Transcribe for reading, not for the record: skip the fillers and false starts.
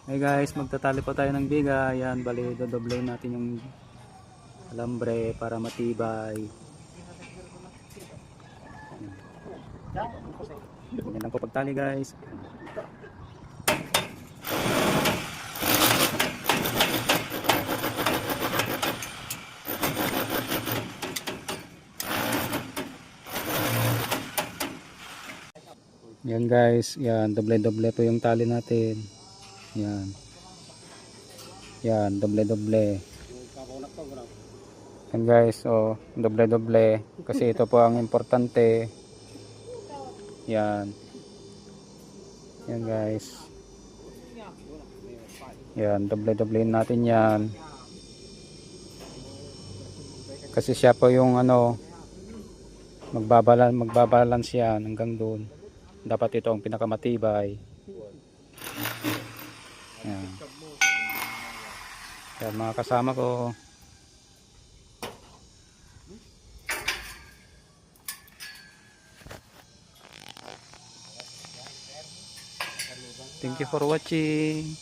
Hey guys, magtatali po tayo ng biga. Yan, bali dodoble natin yung alambre para matibay. Ganyan lang po pagtali guys. Yan guys, yan, doble-doble po yung tali natin. Yan. Yan, doble-doble. Yan guys, oh, doble-doble. Kasi ito po ang importante. Yan. Yan guys. Yan, doble-doblein natin yan. Kasi siya po yung ano, magbabalance yan hanggang doon. Dapat ito ang pinakamatibay. Yan. Yan mga kasama ko. Thank you for watching.